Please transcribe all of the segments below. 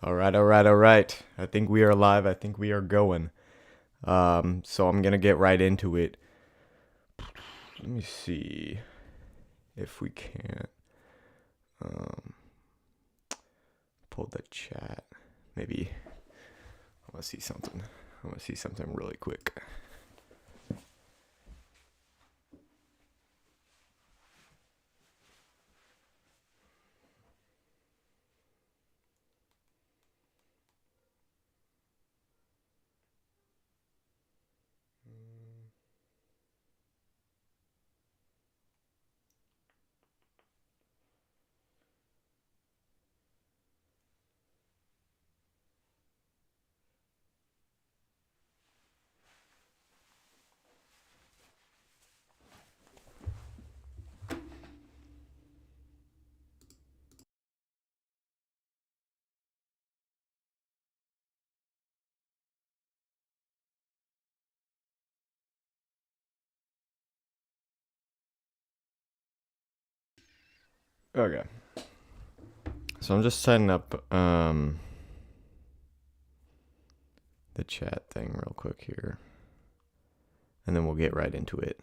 All right, all right, all right. I think we are live. I think we are going. So I'm gonna get right into it. Let me see if we can't um pull the chat. Maybe I want to see something. I want to see something really quick. Okay. So I'm just setting up the chat thing real quick here, and then we'll get right into it.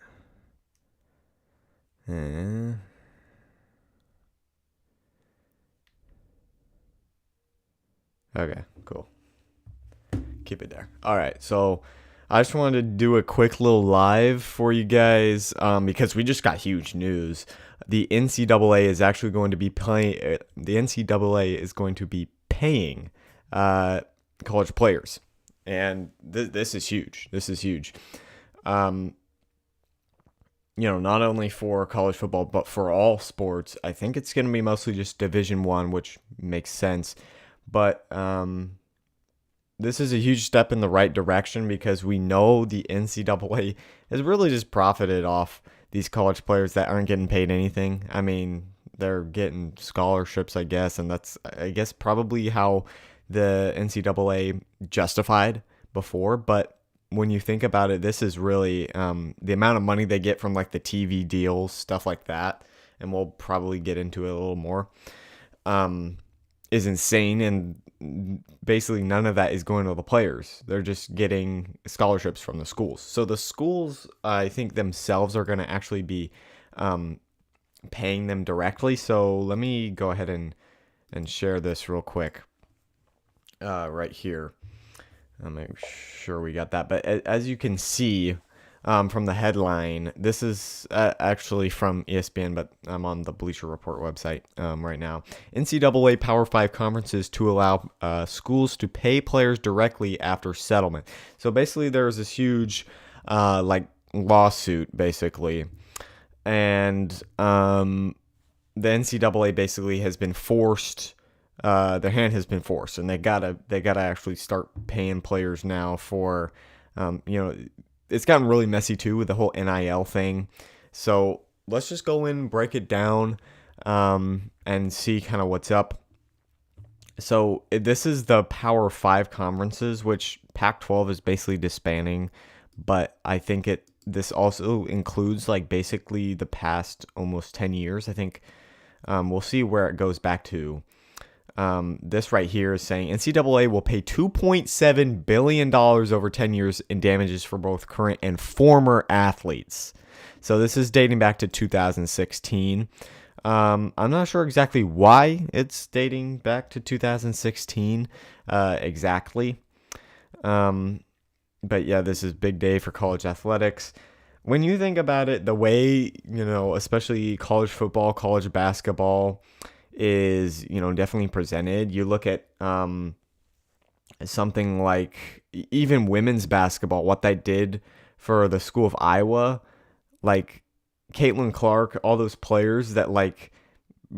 Okay, cool. Keep it there. All right, so I just wanted to do a quick little live for you guys because we just got huge news. The NCAA is actually going to be playing. The NCAA is going to be paying college players, and this is huge. This is huge. Not only for college football but for all sports. I think it's going to be mostly just Division 1, which makes sense. But this is a huge step in the right direction because we know the NCAA has really just profited off these college players that aren't getting paid anything. I mean, they're getting scholarships, I guess, and that's, I guess, probably how the NCAA justified before. But when you think about it, this is really the amount of money they get from like the TV deals, stuff like that, and we'll probably get into it a little more, is insane. And basically none of that is going to the players. They're just getting scholarships from the schools. So the schools, I think themselves are going to actually be paying them directly. So let me go ahead and share this real quick right here. I'll make sure we got that. But as you can see from the headline, this is actually from ESPN, but I'm on the Bleacher Report website right now. NCAA Power 5 conferences to allow schools to pay players directly after settlement. So basically there's this huge lawsuit, basically. And the NCAA basically has been forced. Their hand has been forced, and they gotta actually start paying players now for, it's gotten really messy too with the whole NIL thing. So let's just go in, break it down, and see kind of what's up. So this is the Power 5 conferences, which Pac-12 is basically disbanding, but I think this also includes like basically the past almost 10 years. I think we'll see where it goes back to. This right here is saying NCAA will pay $2.7 billion over 10 years in damages for both current and former athletes. So this is dating back to 2016. I'm not sure exactly why it's dating back to 2016 exactly. But yeah, this is a big day for college athletics. When you think about it, the way, especially college football, college basketball is, definitely presented. You look at something like even women's basketball, what they did for the School of Iowa, like Caitlin Clark, all those players that like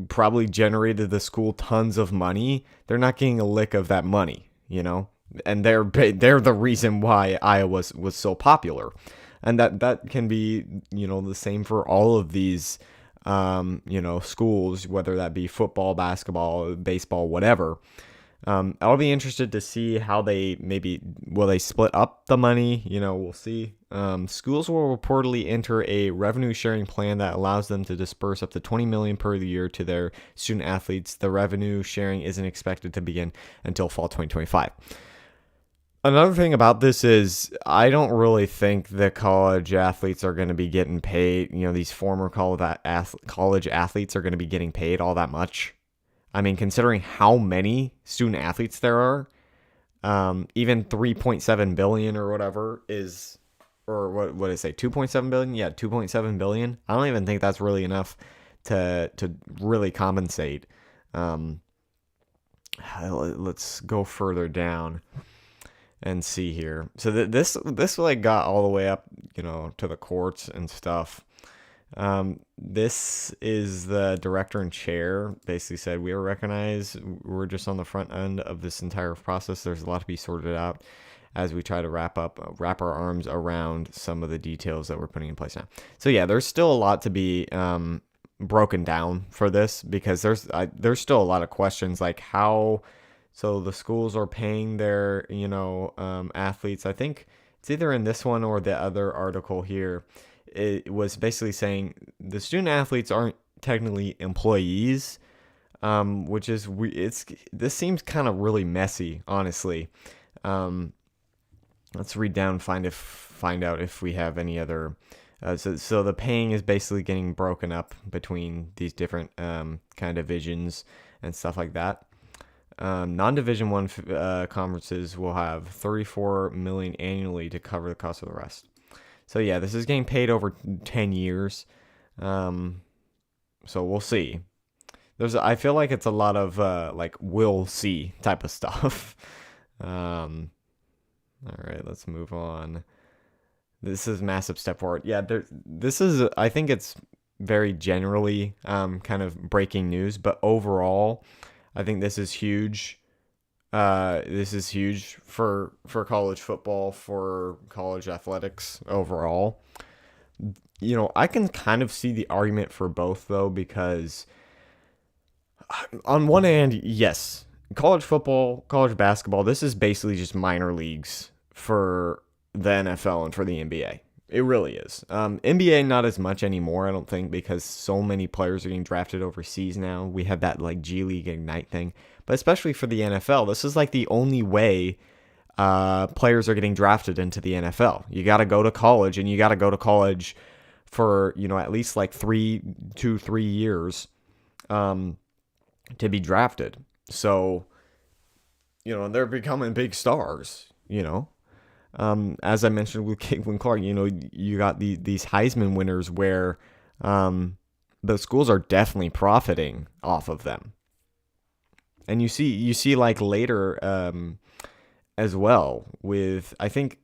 probably generated the school tons of money. They're not getting a lick of that money, and they're the reason why Iowa was so popular. And that can be, the same for all of these schools, whether that be football, basketball, baseball, whatever. I'll be interested to see how will they split up the money? We'll see. Schools will reportedly enter a revenue sharing plan that allows them to disperse up to $20 million per year to their student athletes. The revenue sharing isn't expected to begin until fall 2025. Another thing about this is I don't really think the college athletes are going to be getting paid. These former college athletes are going to be getting paid all that much. I mean, considering how many student athletes there are, even 3.7 billion or whatever is, or what did I say, 2.7 billion? Yeah, 2.7 billion. I don't even think that's really enough to really compensate. Let's go further down and see here. So this like got all the way up, to the courts and stuff. This is the director and chair basically said, we recognize we're just on the front end of this entire process. There's a lot to be sorted out as we try to wrap our arms around some of the details that we're putting in place now. So yeah, there's still a lot to be broken down for this, because there's still a lot of questions like how. So the schools are paying their, athletes. I think it's either in this one or the other article here. It was basically saying the student athletes aren't technically employees, which is this seems kind of really messy, honestly. Let's read down, find out if we have any other. So the paying is basically getting broken up between these different kind of divisions and stuff like that. Non-Division One conferences will have $34 million annually to cover the cost of the rest. So yeah, this is getting paid over 10 years. So we'll see. I feel like it's a lot of like we'll see type of stuff. All right, let's move on. This is massive step forward. Yeah, this is. I think it's very generally kind of breaking news, but overall, I think this is huge. This is huge for college football, for college athletics overall. I can kind of see the argument for both, though, because on one hand, yes, college football, college basketball, this is basically just minor leagues for the NFL and for the NBA. It really is. NBA, not as much anymore, I don't think, because so many players are getting drafted overseas now. We have that like G League Ignite thing. But especially for the NFL, this is like the only way players are getting drafted into the NFL. You got to go to college, and you got to go to college for, at least like 3 years to be drafted. So, they're becoming big stars, As I mentioned with Caitlin Clark, you got these Heisman winners where the schools are definitely profiting off of them. And you see like later as well with, I think,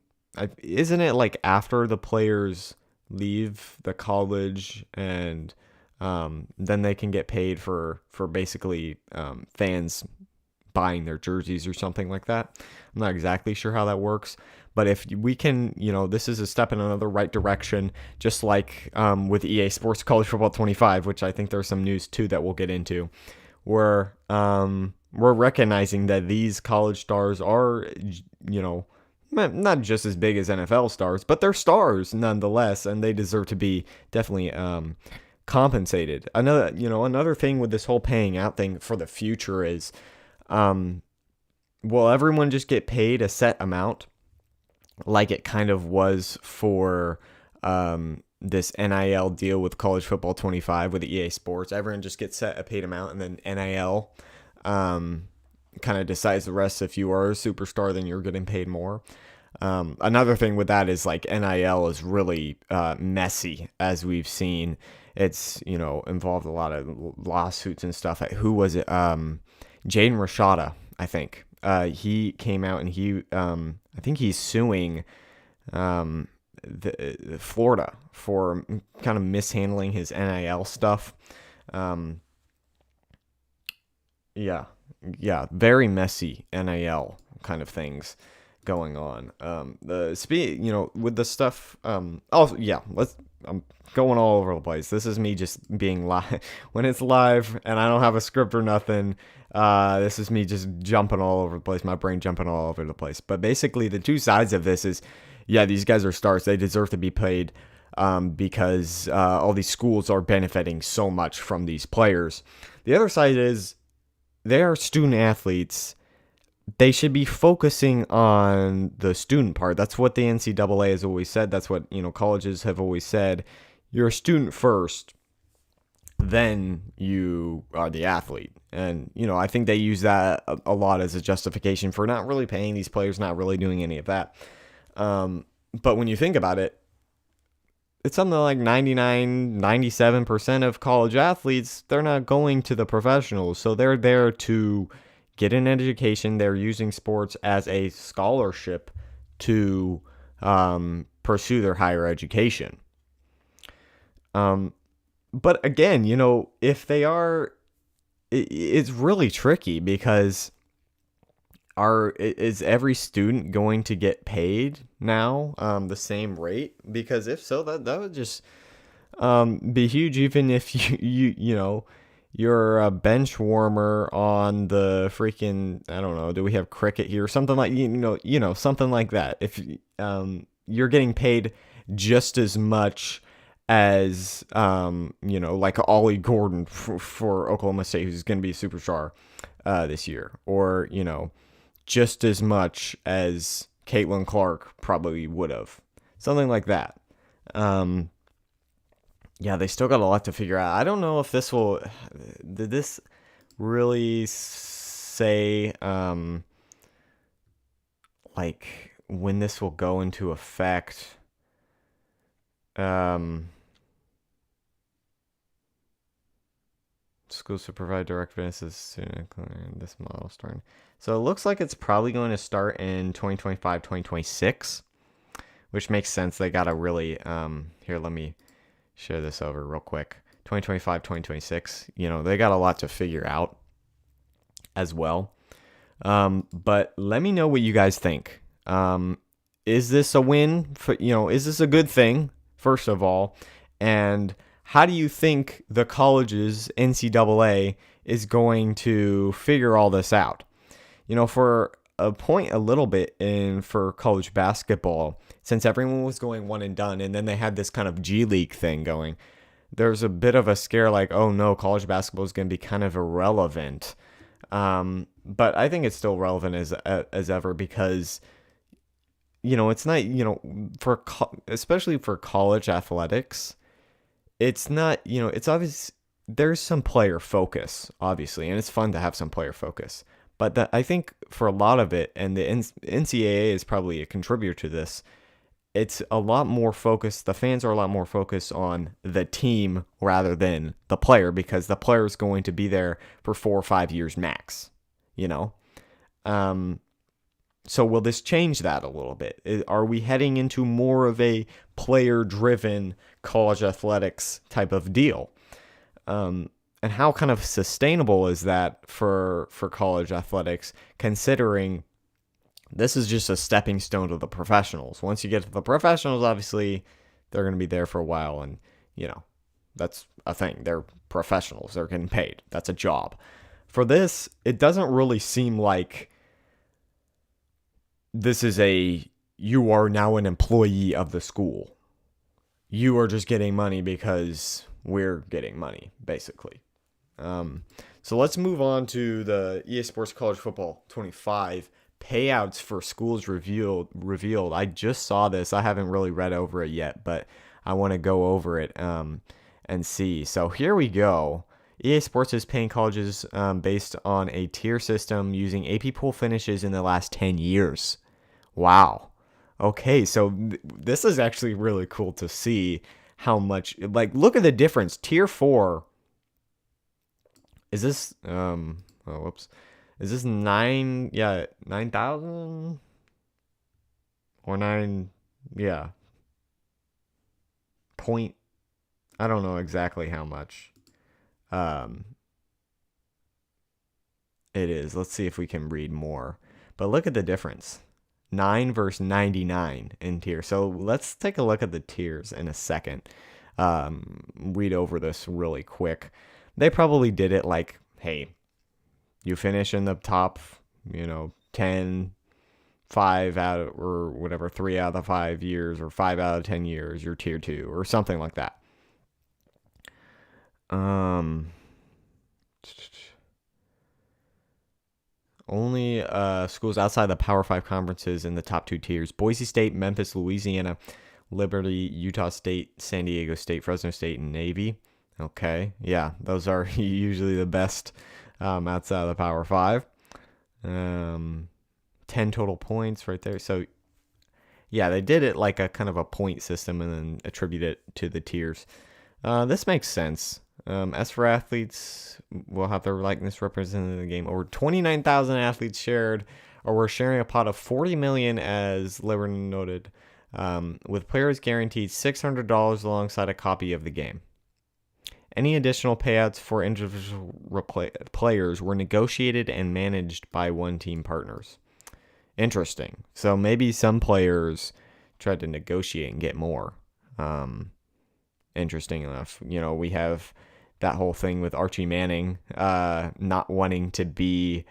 isn't it like after the players leave the college and then they can get paid for basically fans buying their jerseys or something like that. I'm not exactly sure how that works, but if we can, this is a step in another right direction, just like with EA Sports College Football 25, which I think there's some news too that we'll get into, where we're recognizing that these college stars are, not just as big as NFL stars, but they're stars nonetheless, and they deserve to be definitely compensated. Another thing with this whole paying out thing for the future is, will everyone just get paid a set amount like it kind of was for this NIL deal with College Football 25 with the EA Sports? Everyone just gets set a paid amount, and then NIL kind of decides the rest. If you are a superstar, then you're getting paid more. Another thing with that is like NIL is really messy, as we've seen. It's, involved a lot of lawsuits and stuff. Who was it? Jaden Rashada, I think. He came out and I think he's suing the Florida for kind of mishandling his NIL stuff. Yeah, very messy NIL kind of things going on. With the stuff. Also, yeah, I'm going all over the place. This is me just being live when it's live and I don't have a script or nothing. This is me just jumping all over the place. My brain jumping all over the place. But basically, the two sides of this is, yeah, these guys are stars. They deserve to be paid because all these schools are benefiting so much from these players. The other side is they are student athletes. They should be focusing on the student part. That's what the NCAA has always said. That's what, colleges have always said. You're a student first, then you are the athlete. And, I think they use that a lot as a justification for not really paying these players, not really doing any of that. But when you think about it, it's something like 99, 97% of college athletes, they're not going to the professionals. So they're there to get an education. They're using sports as a scholarship to pursue their higher education. But again, if they are, it's really tricky because is every student going to get paid now the same rate? Because if so, that would just be huge. Even if you're a bench warmer on the freaking, I don't know, do we have cricket here? Something like, something like that. If you're getting paid just as much as, like Ollie Gordon for Oklahoma State, who's going to be a superstar this year, or, just as much as Caitlin Clark probably would have. Something like that. Yeah, they still got a lot to figure out. I don't know if did this really say, like, when this will go into effect? Schools to provide direct benefits to this model starting. So it looks like it's probably going to start in 2025, 2026, which makes sense. They got to really, here, let me share this over real quick. 2025, 2026, they got a lot to figure out as well. But let me know what you guys think. Is this a win? Is this a good thing, first of all? And how do you think the college's NCAA is going to figure all this out? For a point a little bit for college basketball, since everyone was going one and done, and then they had this kind of G League thing going, there's a bit of a scare like, oh no, college basketball is going to be kind of irrelevant. But I think it's still relevant as ever because, it's not, especially for college athletics, it's not, it's obvious there's some player focus, obviously, and it's fun to have some player focus. But I think for a lot of it, and the NCAA is probably a contributor to this, it's a lot more focused. The fans are a lot more focused on the team rather than the player, because the player is going to be there for 4 or 5 years max, So will this change that a little bit? Are we heading into more of a player-driven college athletics type of deal? And how kind of sustainable is that for college athletics, considering this is just a stepping stone to the professionals? Once you get to the professionals, obviously, they're going to be there for a while, and, that's a thing. They're professionals. They're getting paid. That's a job. For this, it doesn't really seem like this is you are now an employee of the school. You are just getting money because we're getting money, basically. So let's move on to the EA Sports College Football 25 payouts for schools revealed. I just saw this. I haven't really read over it yet, but I want to go over it and see. So here we go. EA Sports is paying colleges based on a tier system using AP pool finishes in the last 10 years. Wow. Okay, so this is actually really cool to see how much, look at the difference. Tier 4, is this, whoops. Is this 9,000? Or 9, yeah. Point, I don't know exactly how much it is. Let's see if we can read more. But look at the difference. 9 versus 99 in tier. So let's take a look at the tiers in a second. read over this really quick. They probably did it like, hey, you finish in the top, 10, 5 out of, or whatever, 3 out of the 5 years, or 5 out of 10 years, you're tier 2, or something like that. Only schools outside the Power 5 conferences in the top 2 tiers: Boise State, Memphis, Louisiana, Liberty, Utah State, San Diego State, Fresno State, and Navy. Okay, yeah, those are usually the best outside of the Power 5. 10 total points right there. So, yeah, they did it like a kind of a point system and then attribute it to the tiers. This makes sense. As for athletes, will have their likeness represented in the game. Over 29,000 athletes shared, or were sharing a pot of $40 million, as Liberty noted, with players guaranteed $600 alongside a copy of the game. Any additional payouts for individual players were negotiated and managed by one-team partners. Interesting. So maybe some players tried to negotiate and get more. Interesting enough. We have that whole thing with Archie Manning not wanting to be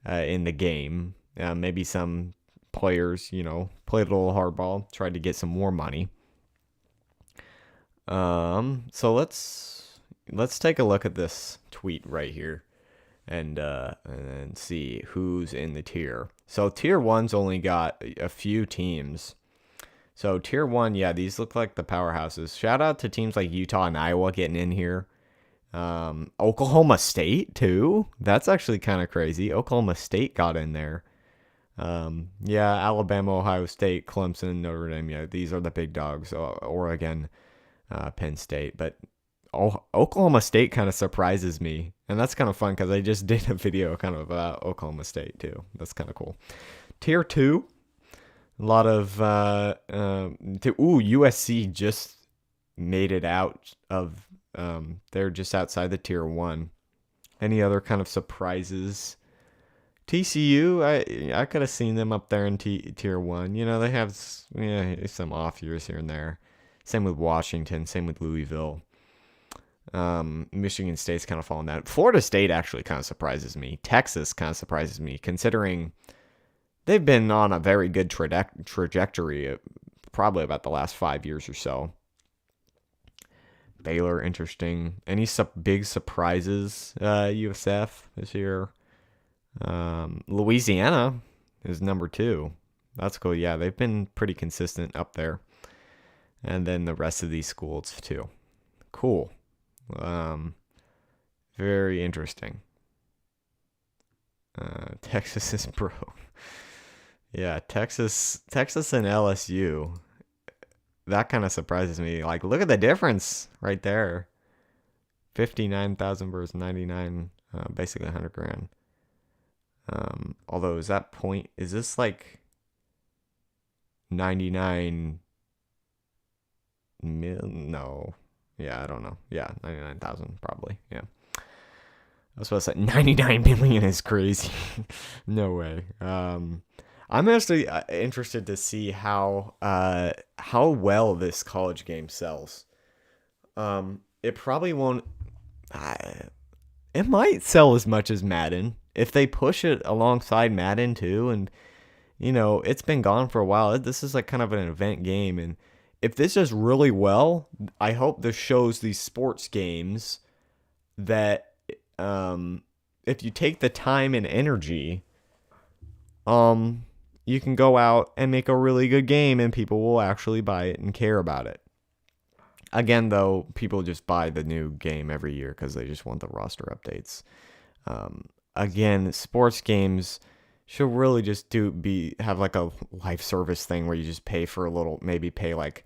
in the game. Maybe some players, played a little hardball, tried to get some more money. So let's take a look at this tweet right here and see who's in the tier. So tier 1's only got a few teams. So tier 1, yeah, these look like the powerhouses. Shout out to teams like Utah and Iowa getting in here. Oklahoma State too. That's actually kind of crazy. Oklahoma State got in there. Yeah, Alabama, Ohio State, Clemson, Notre Dame. Yeah, these are the big dogs. Oregon, Penn State. But Oklahoma State kind of surprises me. And that's kind of fun because I just did a video kind of about Oklahoma State too. That's kind of cool. Tier 2. A lot of USC just made it out of they're just outside the tier 1. Any other kind of surprises? TCU, I could have seen them up there in tier 1. They have some off years here and there. Same with Washington, same with Louisville. Michigan State's kind of fallen down. Florida State actually kind of surprises me. Texas kind of surprises me, considering they've been on a very good trajectory, probably about the last 5 years or so. Baylor, interesting. Any big surprises, USF this year? Louisiana is number 2. That's cool. Yeah, they've been pretty consistent up there. And then the rest of these schools too. Cool. Very interesting. Texas is broke. Yeah, Texas and LSU. That kind of surprises me. Like, look at the difference right there. 59,000 versus 99, basically 100 grand. Although, is this like 99 mil? No. Yeah, I don't know. Yeah, 99,000 probably. Yeah. I was supposed to say 99 million is crazy. No way. I'm actually interested to see how well this college game sells. It probably won't. It might sell as much as Madden if they push it alongside Madden too. And it's been gone for a while. This is like kind of an event game, and if this does really well, I hope this shows these sports games that if you take the time and energy, you can go out and make a really good game and people will actually buy it and care about it. Again, though, people just buy the new game every year because they just want the roster updates. Again, sports games should really just have like a live service thing where you just pay for a little, maybe pay like,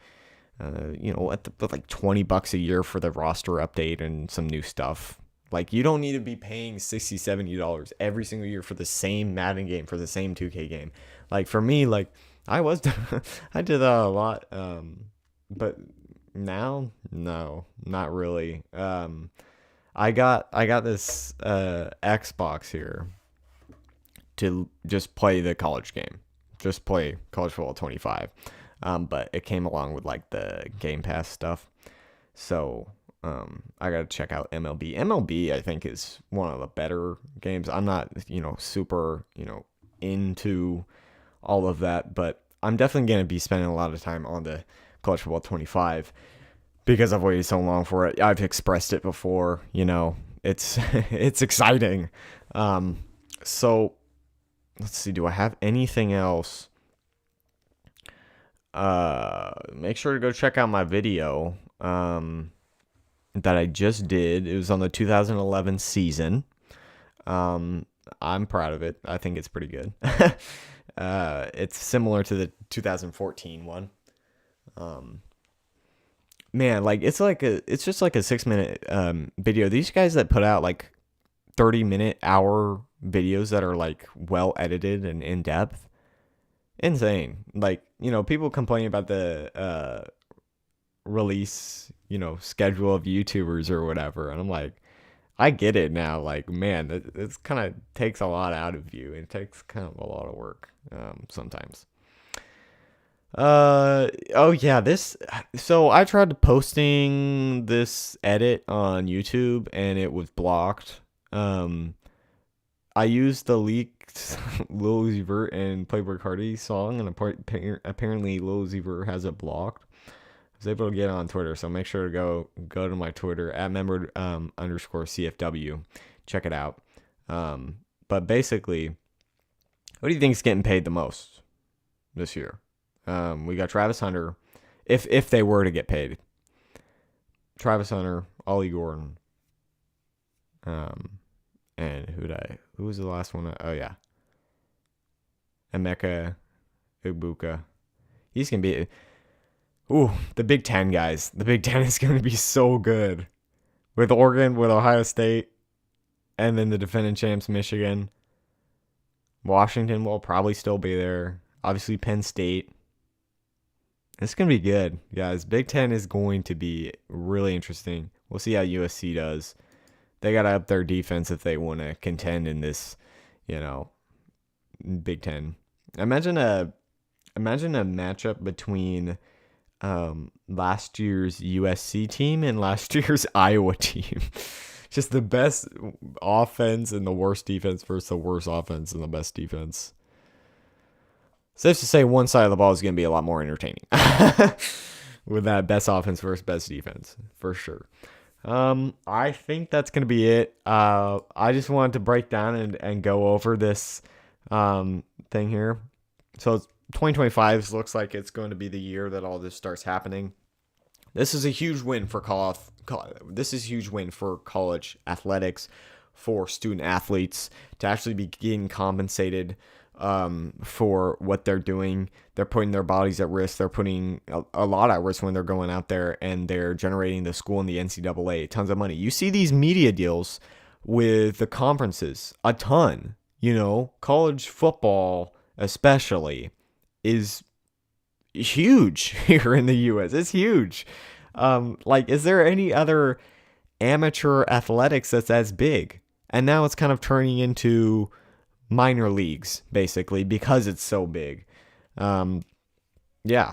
like $20 a year for the roster update and some new stuff. Like, you don't need to be paying $60, $70 every single year for the same Madden game, for the same 2K game. Like, for me, like, I did that a lot. But now, no, not really. I got this Xbox here to just play the college game. Just play College Football 25. But it came along with, like, the Game Pass stuff. So I gotta check out MLB. MLB, I think, is one of the better games. I'm not, super, into all of that, but I'm definitely gonna be spending a lot of time on the College Football 25 because I've waited so long for it. I've expressed it before. It's it's exciting. So let's see. Do I have anything else? Make sure to go check out my video. That I just did. It was on the 2011 season. I'm proud of it. I think it's pretty good. It's similar to the 2014 one. Man, like it's just like a 6 minute video. These guys that put out like 30-minute hour videos that are like well edited and in depth, insane. Like, people complain about the release, schedule of YouTubers or whatever. And I'm like, I get it now. Like, man, it kind of takes a lot out of you. It takes kind of a lot of work sometimes. Oh yeah, so I tried posting this edit on YouTube and it was blocked. I used the leaked Lil Uzi Vert and Playboi Carti song, and apparently Lil Uzi Vert has it blocked. I was able to get on Twitter, so make sure to go to my Twitter at member _ CFW. Check it out. But basically, what do you think is getting paid the most this year? We got Travis Hunter, if they were to get paid. Travis Hunter, Ollie Gordon, and who was the last one? Oh yeah, Emeka Ibuka. He's gonna be. Ooh, the Big Ten guys. The Big Ten is going to be so good. With Oregon, with Ohio State, and then the defending champs, Michigan. Washington will probably still be there. Obviously, Penn State. It's going to be good, guys. Big Ten is going to be really interesting. We'll see how USC does. They got to up their defense if they want to contend in this, Big Ten. Imagine a matchup between last year's USC team and last year's Iowa team. Just the best offense and the worst defense versus the worst offense and the best defense. Safe to say one side of the ball is going to be a lot more entertaining. With that best offense versus best defense, for sure. I think that's going to be it. I just wanted to break down and go over this thing here. So 2025 looks like it's going to be the year that all this starts happening. This is a huge win for college. This is a huge win for college athletics, for student athletes to actually be getting compensated for what they're doing. They're putting their bodies at risk. They're putting a lot at risk when they're going out there, and they're generating the school and the NCAA tons of money. You see these media deals with the conferences a ton. College football especially is huge here in the U.S. It's huge. Is there any other amateur athletics that's as big? And now it's kind of turning into minor leagues, basically, because it's so big. Yeah.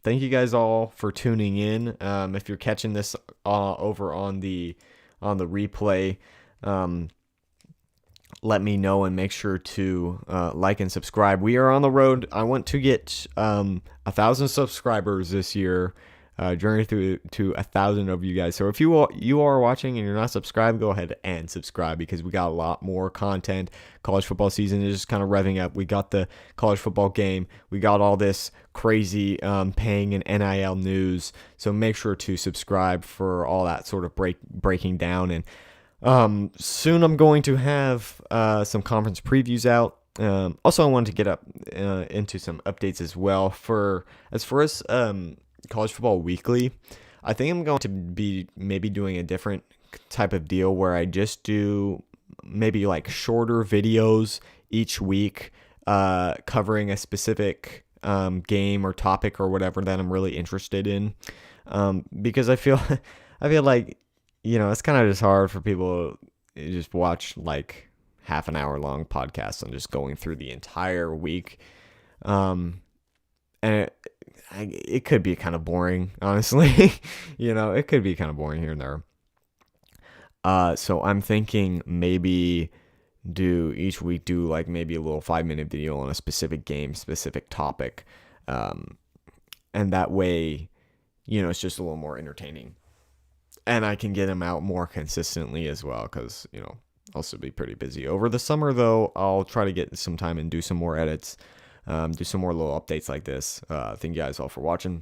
Thank you guys all for tuning in. If you're catching this over on the replay, let me know and make sure to like and subscribe. We are on the road. I want to get 1,000 subscribers this year. Journey through to 1,000 of you guys. So if you are watching and you're not subscribed, go ahead and subscribe because we got a lot more content. College football season is just kind of revving up. We got the college football game. We got all this crazy paying and NIL news. So make sure to subscribe for all that sort of breaking down. And soon I'm going to have some conference previews out. Also, I wanted to get up into some updates as well. As far as College Football Weekly, I think I'm going to be maybe doing a different type of deal where I just do maybe like shorter videos each week covering a specific game or topic or whatever that I'm really interested in, because I feel like it's kind of just hard for people to just watch like half an hour long podcasts and just going through the entire week, and it could be kind of boring, honestly. It could be kind of boring here and there. So I'm thinking maybe do each week do like maybe a little 5-minute video on a specific game, specific topic, um, and that way, it's just a little more entertaining, and I can get them out more consistently as well because I'll still be pretty busy over the summer. Though I'll try to get some time and do some more edits, do some more little updates like this. Thank you guys all for watching.